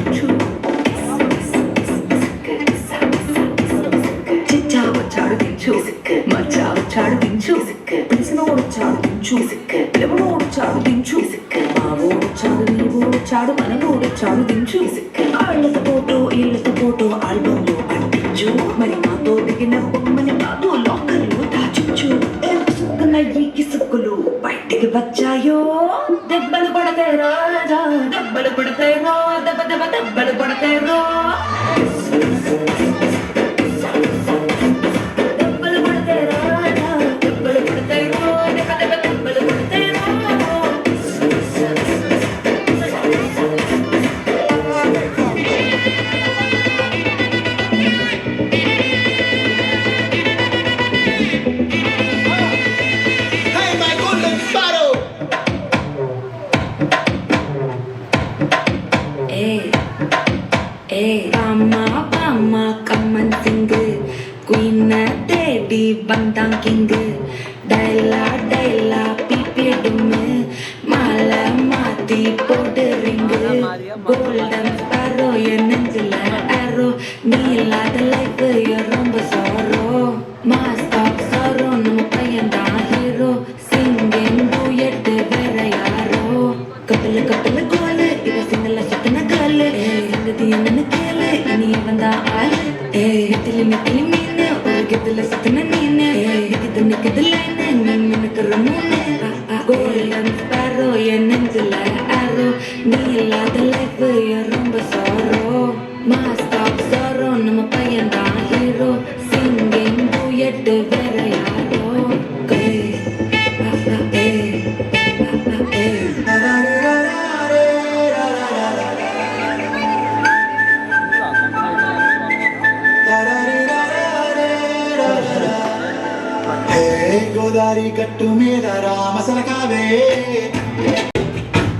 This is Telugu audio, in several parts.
దించు చిచ్చా వచ్చాడు దించు మచ్చా వచ్చాడు దించు పిలిసినోడు వచ్చాడు దించు పిలవనోడు వచ్చాడు దించు మావోడు వచ్చాడు నీవోడు వచ్చాడు మనోడు వచ్చాడు దించు ఆళ్ళతో పోటో ఆల్బంలో అంటించు మరి మాతో దిగిన బొమ్మని కాదు లోకల్లో దాచుచు ఈ కిసుక్కులు బయటికి వచ్చాయో దెబ్బలు పడతాయి రాజా దెబ్బలు పడతాయి రో దెబ్బలు పడతాయి రో Bandang king Daila pipi dume Mala mati podering Golden sparrow ya nenjila arrow Nila the life ya romba sorrow Master of sorrow no payanda hero Singing duet vera yaro Kapil gole iwa singala shakna gale Singati yanana kele ini vanda aale Hitili mine Gitla satna nine nikid line minnak ramune golden sparrow ya nenjila arrow nila the life ya romba sorrow master of sorrow nama payanda hero singing duet vera yaro Godari గట్టు మీద రామసలకావే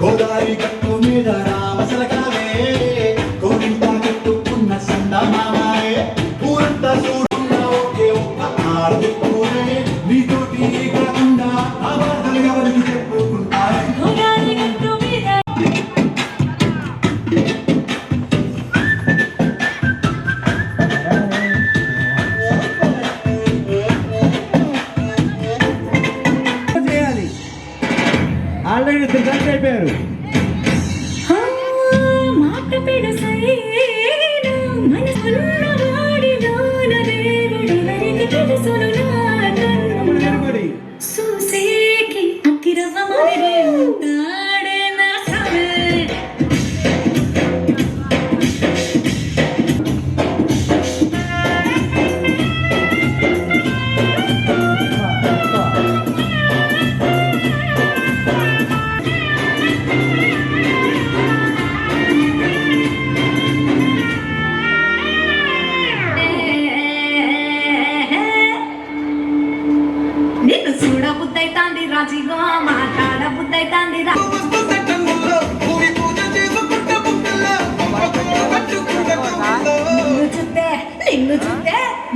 గోదారి గట్టు మీద రామసలకావే గోవింద కట్టుకున్న సంద మామాయే ఊరంతా చూడున్న ఒకే ఒక్క ఆడదుకునే నీతోటి కాకుండా అబద్ధాలు ఎవరికి చెప్పుకుంటారు గోదారి గట్టు మీద ఆల్రెడీ రిజల్ట్ అయిపోయారు మాట పెడసైన మనసున్న వాడిలోన దేవుడెవరికి తెలుసును నాకను చూసేకి అకిరవమనే ఉంటాడే నా సమే రాజీగా మాట్లాడ బుద్ధైతాంది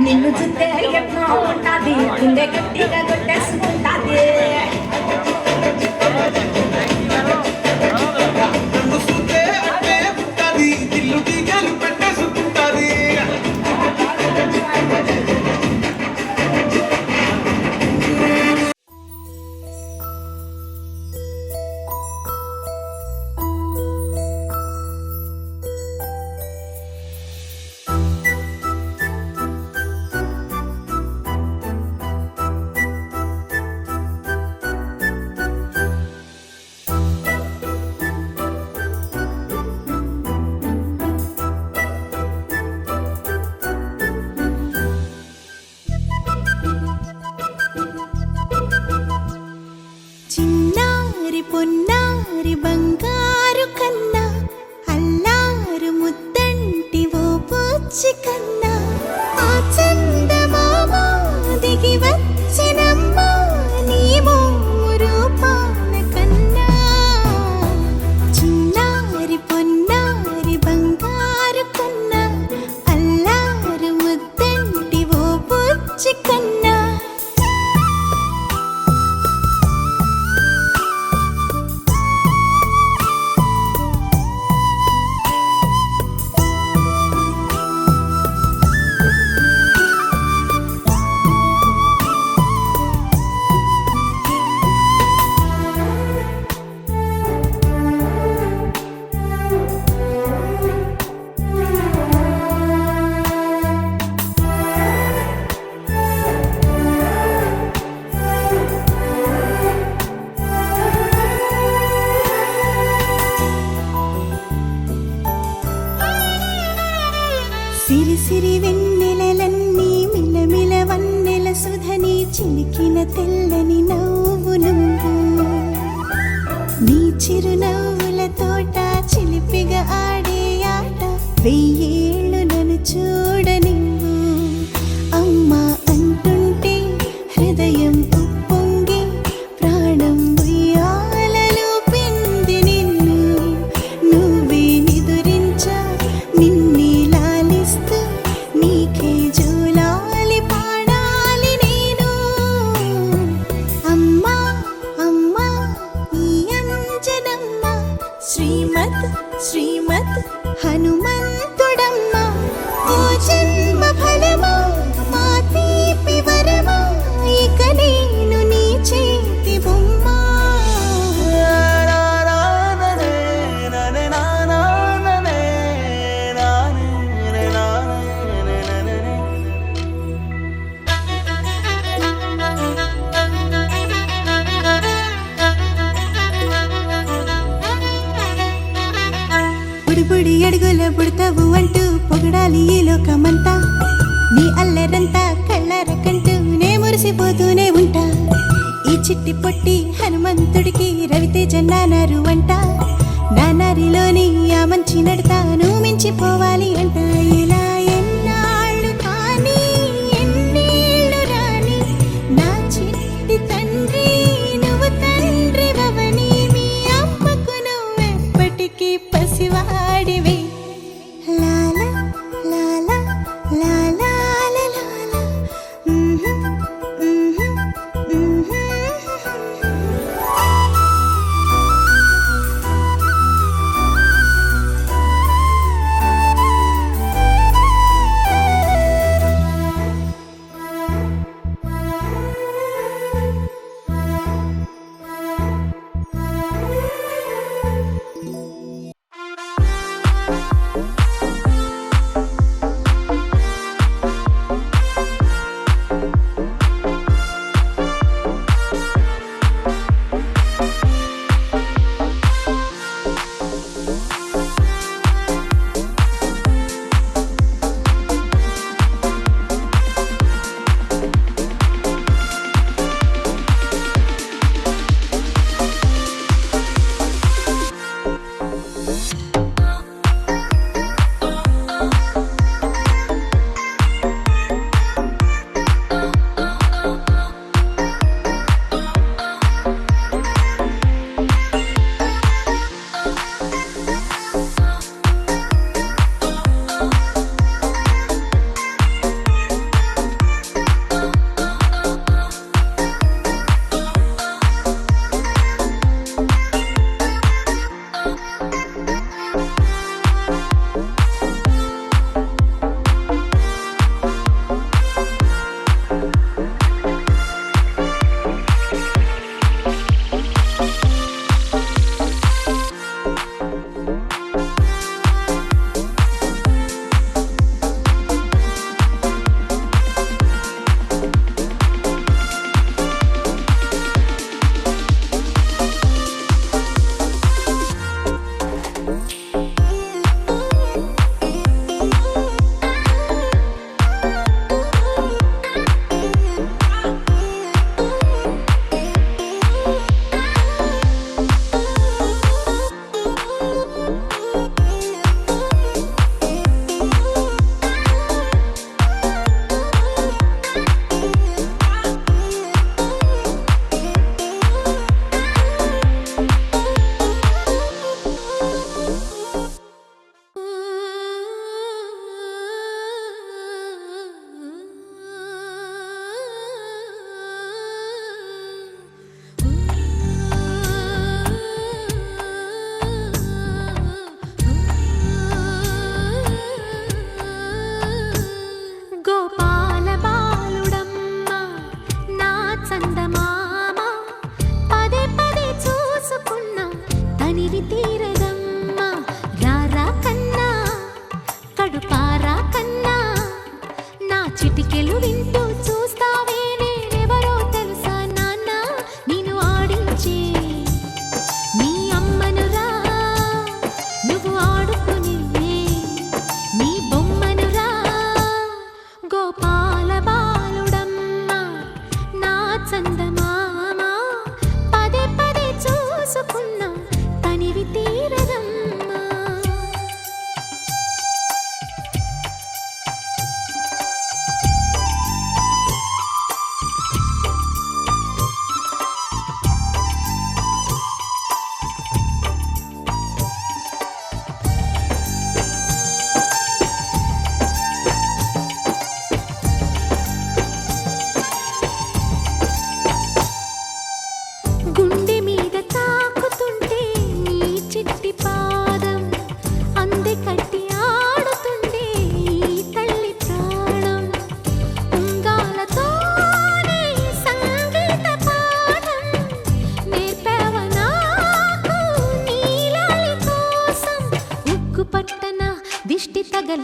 నిన్ను చూస్తే ఎట్లా ఉంటాది గుండె గట్టిగా కొట్టేసుకుంటాది సిరి సిరి వెన్నెలలన్నీ మిలమిల వన్నెల సుధని చిలికిన తెల్లని నవ్వు నువ్వు నీ చిరునవ్వుల తోట చిలిపిగా ఆడే ఆట వెయ్యేళ్ళు నన్ను చూడనివ్వు అమ్మా అంటుంటే హృదయం ఉప్పొంగి ప్రాణం ఉయ్యాలలో పిండి నిన్ను నువ్వే నిదురించా నిన్నే లాలిస్తూ నీకే జోలాలి పాడాలి నేను అమ్మా అమ్మా నీ అంజనమ్మ శ్రీమత్ శ్రీమత్ హనుమంతుడమ్మ ఓ జన్మ ఫలమా మా తీపి వరమా ఇక నేను నీ చేతి బొమ్మ బుడిబుడి అడుగుల బుడతావు అంటూ పొగడాలి ఈ లోకమంతా నీ అల్లరంతా కళ్ళార కంటూ నే మురిసిపోతూనే ఉంటా ఈ చిట్టి పొట్టి హనుమంతుడికి రవితేజ నానారు అంట నానారిలోని ఆ మంచి నడతాను మించిపోవాలి అంట ఇలా ఎన్నాళ్ళు కానీ ఎన్నేళ్ళు రాని నా చిట్టి తండ్రి నువ్వు తండ్రి భవని మీ అమ్మకు నువ్వెప్పటికీ పసివాడివి లాల లాల లాల లాల నీ బొమ్మనురా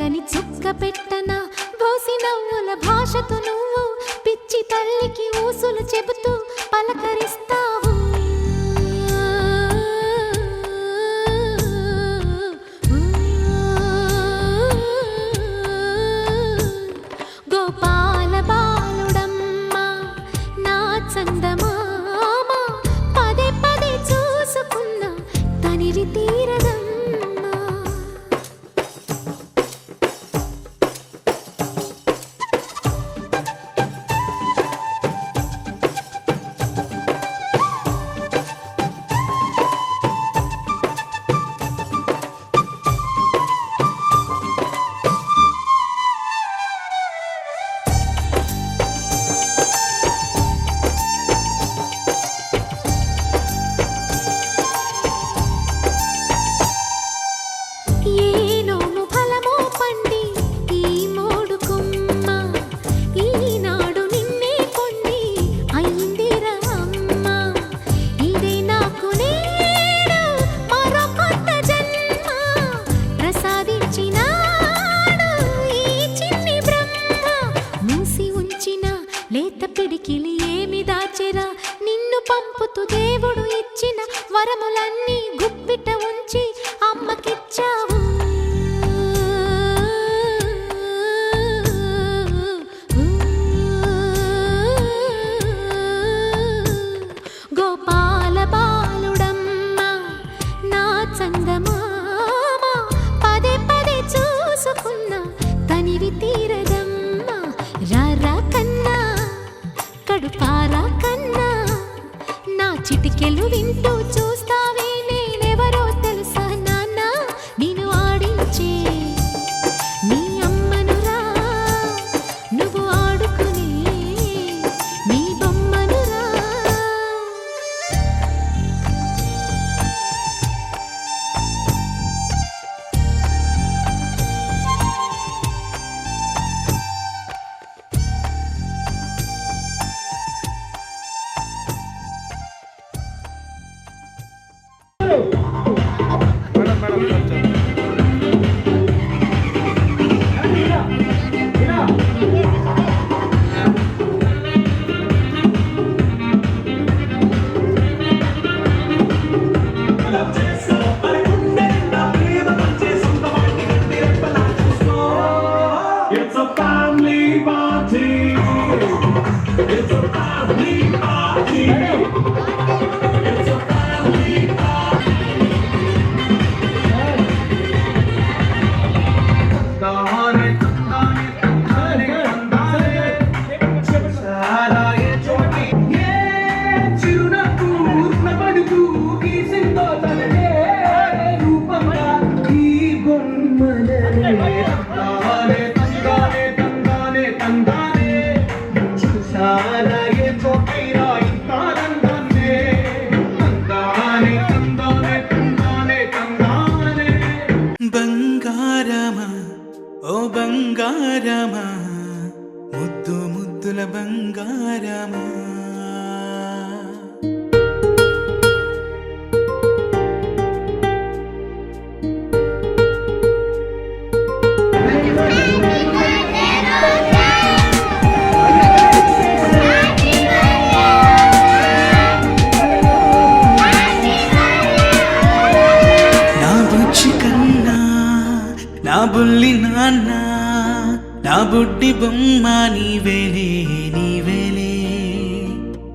చల్లని చుక్క పెట్టనా బోసి నవ్వుల భాషతో నువ్వు పిచ్చి తల్లికి ఊసులు చెబుతూ పలకరిస్తావు. గోపాల బాలుడమ్మ నా చందమామ పదే పదే చూసుకున్న తనివి తీరదమ్మ. లేత పిడికిలి ఏమి దాచెరా నిన్ను పంపుతూ దేవుడు ఇచ్చిన వరములన్నీ గుప్పిట ఉంచి అమ్మకిచ్చావు. గోపాల బాలుడమ్మ నా చందమామ పదే పదే చూసుకున్న తనివి తీరదమ్మ. రారా కన్నా కడుపారా కన్నా నా చిటికెలు వింటూ చూస్తావే నేనెవరో తెలుసా నాన్న నేను ఆడించే నీ అమ్మనురా నువ్వు ఆడుకునే నీ బొమ్మనురా. It's a family party. It's a family party. It's a family party. Tandane, tandane, tandane, tandane. Saaraye choti. Ye chirunaku napaduku kisinto talane. Rupanga ee bommalane. బంగారమా ఓ బంగారమా ముద్దు ముద్దుల బంగారమా. నా బుల్లి నాన్న నా బుడ్డి బొమ్మ నీవేలే నీవేలే.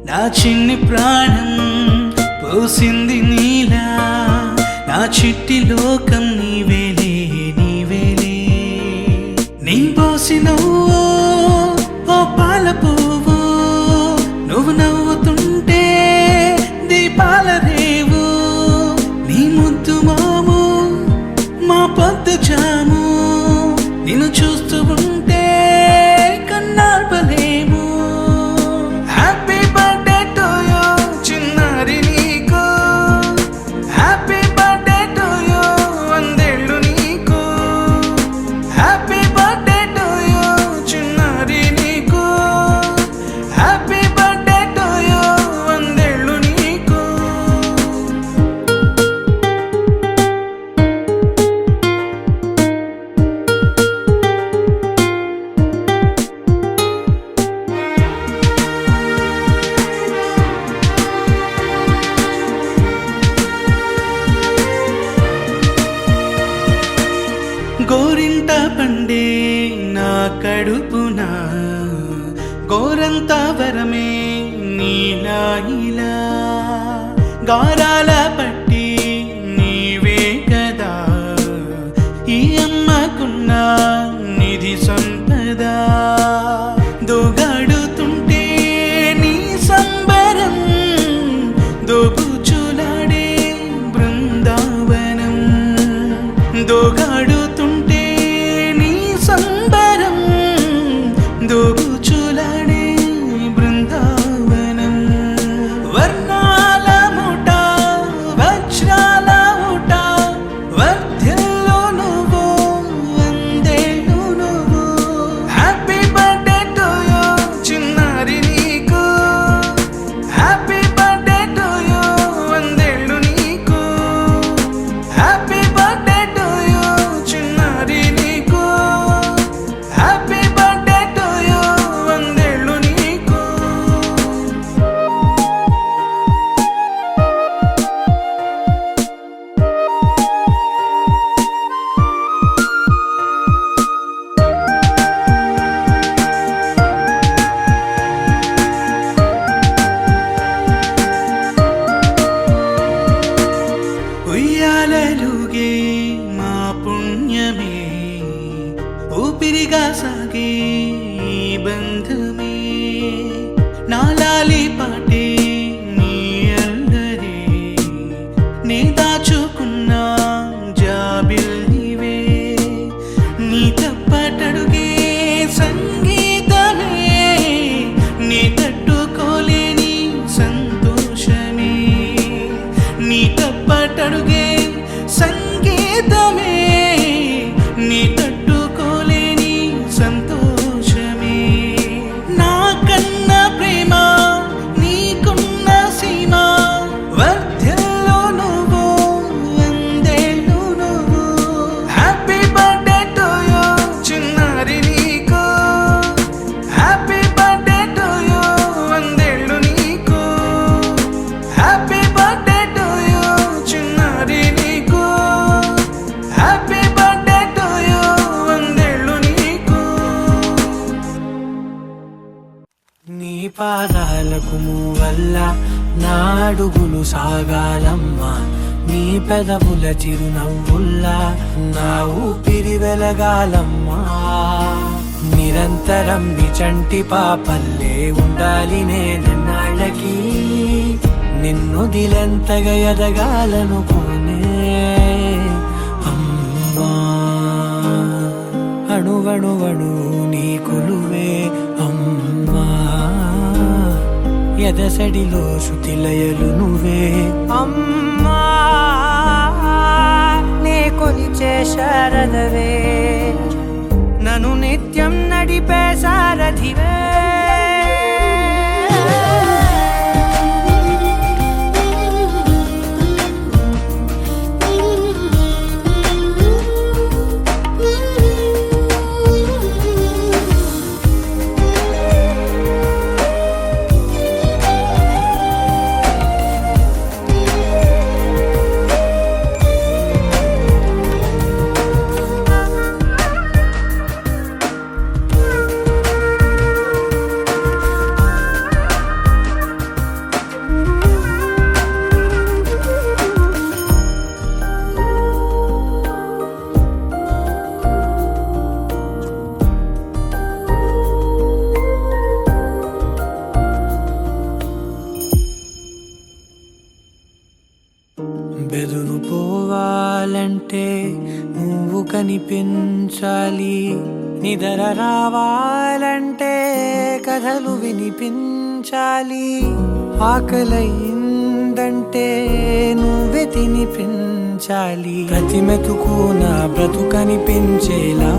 నా చిన్ని ప్రాణం పోసింది నీలా నా చిట్టి లోకం నీవేలే నీవేలే. నీ పోసినవో ఓ పాల పువ్వు నువ్వు నవ్వుతుంటే దీపాల రేవు. నీ ముద్దు మాము మా పొద్దు జాము నిన్ను చూస్తూ ఉంటే కన్నార్పలేము. హ్యాపీ బర్త్డే టు యూ చిన్నారి నీకు. హ్యాపీ బర్త్డే టు యూ వందేళ్ళు నీకు. హ్యాపీ బర్త్డే టు యూ చిన్నారి నీకు. కడుపున గోరంత వరమే నీలా ఇలా గారాల పట్టి నీవే కదా ఈ అమ్మకున్న నిధి సంపద దోగాడుతుంటే నీ సంబరం దోబుచులాడే బృందావనం దోగాడుతుంటే నీ సంబరం దోబుచులాడే బృందావనం వర్ణాల ముఠ వజ్రాల ముఠ వర్ధిల్లు నువ్వు వందేళ్ళు నువ్వు హ్యాపీ బర్త్డే టు యూ చిన్నారి నీకు హ్యాపీ బర్త్డే టు యూ వందేళ్ళు నీకు హ్యాపీ బర్త్డే టు యూ చిన్నారి నీకు హ్యాపీ బర్త్డే టు యూ వందేళ్ళు నీకు ఉయ్యాలలుగే మా పుణ్యమే ఊపిరిగా సాగే ఈ బంధమే నాలాలి పాటే నీ అల్లరే నే దాచుకున్న జాబిల్లివే నీ తప్పటడుగే సంగీతమే నీ తట్టుకోలేని సంతోషమే నీ తప్పటడుగే సంగీతమే నీ తట్టుకోలేని సంతోషమే నా కన్న ప్రేమ నీకున్న సీమ వర్ధిల్లు నువ్వు వందేళ్ళు నువ్వు హ్యాపీ బర్త్డే టు యూ చిన్నారి నీకు హ్యాపీ బర్త్డే టు యూ వందేళ్ళు నీకు హ్యాపీ బర్త్డే టు యూ చిన్నారి నీకు హ్యాపీ బర్త్డే టు యూ వందేళ్ళు నీకు నీ పాదాలకు మూవల్ల నా అడుగులు సాగాలమ్మా నీ పెదవుల చిరునవ్వుల్లా నా ఊపిరి వెలగాలమ్మా నిరంతరం నీ చంటి పాపల్లే ఉండాలి నేనన్నాళ్ళకి నిన్ను దిలెంతగా ఎదగాలనుకోనే అమ్మా అణువణువణు నీ కొలువే అమ్మా ఎదసడిలో శృతిలయలు నువ్వే అమ్మా నే కొలిచే శారదవే నన్ను నిత్యం నడిపే సారథివే బెదురు పోవాలంటే నువ్వు కనిపించాలి నిద్ర రావాలంటే కథలు వినిపించాలి ఆకలైందంటే నువ్వే తినిపించాలి ప్రతి మెతుకు నా బ్రతుకనిపించేలా